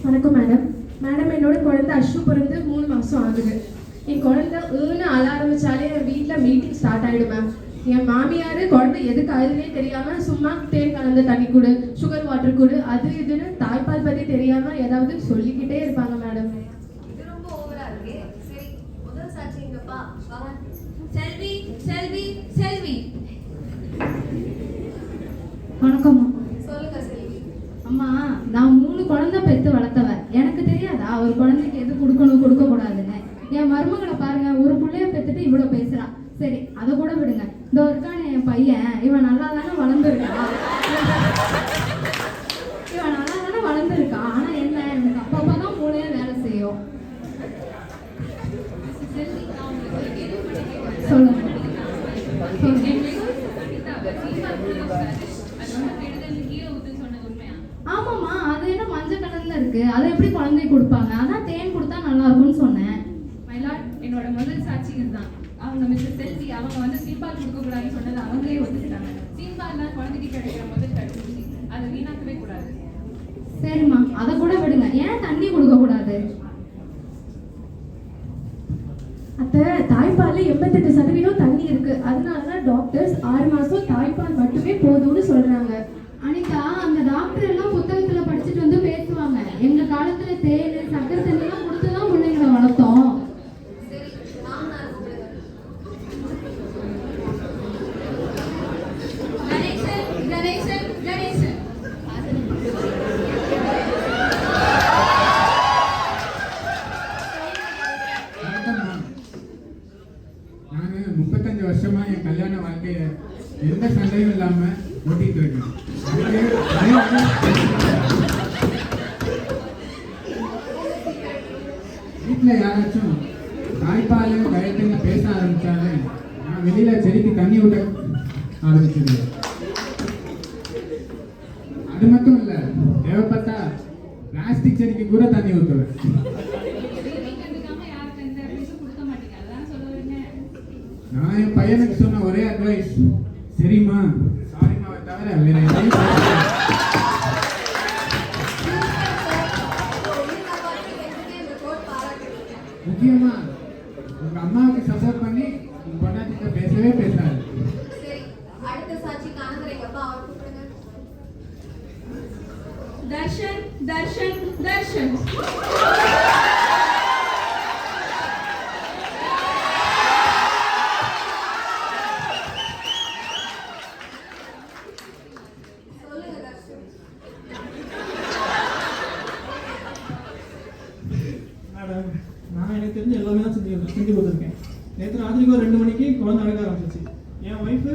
வணக்கம் madam. Madam, என்னோட குழந்தை அஷு பிறந்து 3 மாதம் ஆகுது. என் குழந்தை அழ ஆரம்பிச்சாலே என் வீட்டில் மீட்டிங் ஸ்டார்ட் ஆகிடும் மேம். என் மாமியார் குழந்தை எதுக்கு அழுதுனே தெரியாமல் சும்மா தேன் கலந்த தண்ணி கொடு, சுகர் வாட்டர் கொடு, அது இதுன்னு தாய்ப்பால் பற்றி தெரியாமல் ஏதாவது சொல்லிக்கிட்டே இருப்பாங்க மேடம். இது ரொம்ப ஓவரா இருக்கு. சரி, முதல் சாட்சி எங்கப்பா? வாங்க. செல்வி, செல்வி, செல்வி. வணக்கம்மா. சொல்லுங்க செல்வி. அம்மா, நான் 3 குழந்தை பெற்று வளர்த்தவ. எனக்கு தெரியாதா ஒரு குழந்தைக்கு எது கொடுக்கணும் கொடுக்க கூடாதுன்னு? என் மருமகளை பாருங்க, ஒரு பிள்ளைய பெற்றுட்டு இவ்வளோ பேசுறா. சரி, அதை கூட விடுங்க. இந்த இருக்கான என் பையன், இவன் நல்லா தானே வளர்ந்துருக்கான். இவன் நல்லா தானே வளர்ந்துருக்கான். ஆனா என்ன, எனக்கு அப்பப்பதான் மூளையா வேலை செய்யும். சொல்லுங்க. ஆமாம்மா, அது என்ன மஞ்சள் கலர்ல இருக்கு, அதை எப்படி குழந்தைக்கு கொடுப்பாங்க? அதான் தேன் கொடுத்தா நல்லா இருக்கும்னு சொன்னேன். மயிலாட், என்னோட முதல் சாட்சி இதுதான். அவங்க மிஸ்டர் செல்வி அவங்க வந்து சீம்பால் கொடுக்கக்கூடாதுன்னு சொன்னது அவங்களே ஒத்துக்கிட்டாங்க. சீம்பால்லாம் குழந்தைக்கு கிடைக்கிற முதல் தடுப்பூசி, அதை வீணாக்கவே கூடாது. சரிம்மா, அதை கூட விடுங்க. ஏன் தண்ணி கொடுக்க கூடாது? அத்தை, தாய்ப்பால் 88% தண்ணி இருக்கு. அதனாலதான் டாக்டர்ஸ் 6 மாதம் தாய்ப்பால் மட்டுமே போதும்னு சொல்றாங்க. அனிதா, அந்த டாக்டர் எல்லாம் புத்தகத்துல படிச்சுட்டு வந்து பேசுவாங்க. எங்க காலத்துல தேன், சக்கரை தண்ணி எல்லாம் கொடுத்துதான் பிள்ளைங்களை வளர்த்தோம். சரி, மாமனார் கூப்பிடுங்க. கணேசன், கணேசன், கணேசன். நான் 35 வருஷமா என் கல்யாண வாழ்க்கைய எந்த சண்டையும் இல்லாம ஓட்டிட்டு இருக்கேன். வீட்டுல யாராச்சும் தாய்ப்பால் கயத்துன்னு பேச ஆரம்பிச்சாலே நான் வெளியில செடிக்கு தண்ணி விட ஆரம்பிச்சிருவேன். அது மட்டும் இல்ல, தேவைப்பட்டா பிளாஸ்டிக் செடிக்கு கூட தண்ணி ஊற்றுவேன். நான் என் பையனுக்கு சொன்ன ஒரே அட்வைஸ், சரிம்மா சாரிம்மாவை தவிர வேற எதையும் முக்கியமா உங்க அம்மாவுக்கு சப்போர்ட் பண்ணி உங்க பொண்டாட்டிட்ட பேசவே பேசாது. சரி, அடுத்த சாட்சி காணதுரைங்கப்பா, அவர் கூப்பிடுங்க. தர்ஷன், தர்ஷன், தர்ஷன். சொல்லுங்க தர்ஷன். மேடம், நான் எனக்கு தெரிஞ்ச எல்லாமே தான் செஞ்சு கொடுத்துருக்கேன். நேற்று ராத்திரிக்கு ஒரு 2 மணிக்கு குழந்தை அழைக்க ஆரம்பிச்சிச்சு. என் ஒய்ஃபு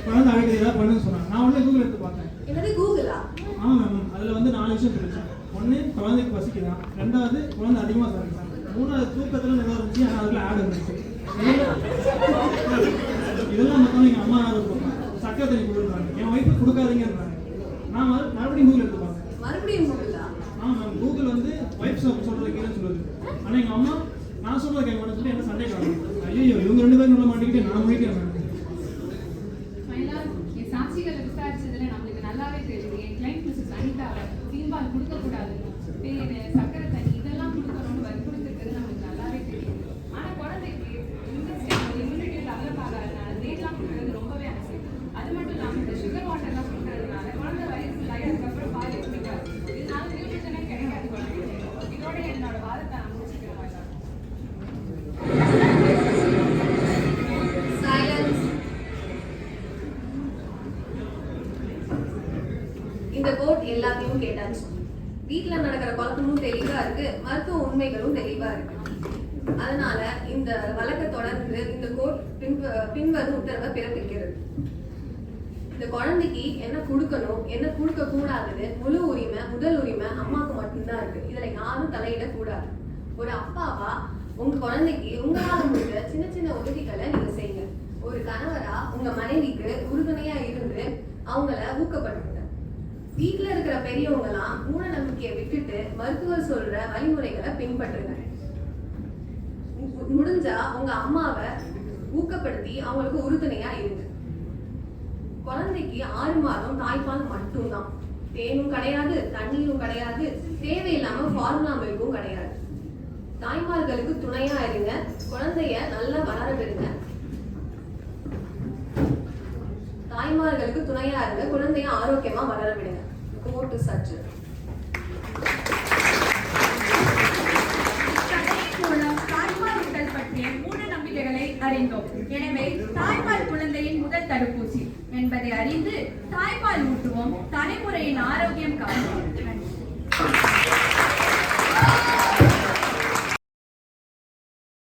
குழந்தை அழைக்க ஏதாவது பண்ணுன்னு சொன்னாங்க. நான் உடனே கூகுள் எடுத்து பார்த்தேன். என்னது கூகுளா? ஆமாம் மேம், அதில் வந்து 4 விஷயம் தெரிஞ்சேன். 1, குழந்தைக்கு பசிக்குதான். 2வது, குழந்தை அதிகமாக சாப்பிட்டாங்க. 3வது, தூக்கத்தில் ஏதோ இருந்துச்சு, ஆனால் அதில் ஆட் இருந்துச்சு. இதெல்லாம் மொத்தம் எங்கள் அம்மா சக்கரை தண்ணி கொடுக்குறாங்க. என் ஒய்ஃபு கொடுக்காதீங்கன்றாங்க. நான் மறுபடியும் கூகுள் எடுத்து பார்த்தேன். மறுபடியும் கூகுளா? ஆமாம் மேம், கூகுள் வந்து ஒய்ஃப் சொல்கிறது கேளுன்னு சொல்லுது. ஆனால் எங்கள் அம்மா நான் சொல்கிறத கேட்க மாட்டேன்னு சொல்லி என்ன சண்டை காணும். ஐயோ, இவங்க 2 பேரும் சொல்ல மாட்டேங்கிட்டு நான் முடிக்கிறேன் மேம். மயிலாட், என் சாட்சிகளை விசாரிச்சதுல நம்மளுக்கு நல்லாவே தெரியுது. என் கிளைண்ட் மிஸ்ஸஸ் அனிதாவை சீம்பால் கொடுக்கக்கூடாதுன்னு, தேன், சக்கரை தண்ணி இதெல்லாம் கொடுக்கணும்னு வற்புறுத்திருக்கிறது நம்மளுக்கு நல்லாவே தெரியுது. ஆனால் குழந்தைக்கு இம்யூனிட்டி டெவலப் ஆகாதனால தேன்லாம் கொடுக்கறது ரொம்பவே அவசியம். அது மட்டும் இல்லாமல் இந்த சுகர் வாட்டர்லாம் கொடுக்கறதுனால குழந்தை வயசு அதுக்கப்புறம் பாதி குடிக்காது. இதனால நியூட்ரிஷனே கிடைக்காது குழந்தைக்கு. இதோட என்னோட வாதத்தை நான் முடிச்சுக்கிறேன். சைலன்ஸ். இந்த கோட் எல்லாத்தையும் கேட்டாச்சு. வீட்டில் நடக்கிற குழப்பமும் தெளிவா இருக்கு, மருத்துவ உண்மைகளும் தெளிவா இருக்கு. அதனால இந்த வழக்கை தொடர்ந்து இந்த கோட் பின்வரும் உத்தரவை பிறப்பிக்கிறது. இந்த குழந்தைக்கு என்ன கொடுக்கணும், என்ன கொடுக்க கூடாதுன்னு முழு உரிமை, முதல் உரிமை அம்மாவுக்கு மட்டும்தான் இருக்கு. இதுல யாரும் தலையிடக்கூடாது. ஒரு அப்பாவா உங்க குழந்தைக்கு உங்களால முடிஞ்ச சின்ன சின்ன உதவிகளை நீங்க செய்யுங்க. ஒரு கணவரா உங்க மனைவிக்கு உறுதுணையா இருந்து அவங்கள ஊக்கப்படுத்துங்க. வீட்டுல இருக்கிற பெரியவங்க எல்லாம் மூட நம்பிக்கையை விட்டுட்டு மருத்துவர் சொல்ற வழிமுறைகளை பின்பற்றுங்க. முடிஞ்சா உங்க அம்மாவை ஊக்கப்படுத்தி அவங்களுக்கு உறுதுணையா இருங்க. குழந்தைக்கு 6 மாதம் தாய்ப்பால் மட்டும்தான். தேனும் கிடையாது, தண்ணீரும் கிடையாது, தேவையில்லாம ஃபார்முலா மில்க்கும் கிடையாது. தாய்மார்களுக்கு துணையா இருங்க, குழந்தைய நல்லா வளர விடுங்க. தாய்மார்களுக்கு துணையா இருங்க, குழந்தைய ஆரோக்கியமா வளர விடுங்க. கோட்டு சற்று கதையின் மூலம் தாய்ப்பால் ஊட்டல் பற்றிய மூட நம்பிக்கைகளை அறிந்தோம். எனவே தாய்ப்பால் குழந்தையின் முதல் தடுப்பூசி என்பதை அறிந்து தாய்ப்பால் ஊட்டுவோம், தலைமுறையின் ஆரோக்கியம் காப்போம். நன்றி.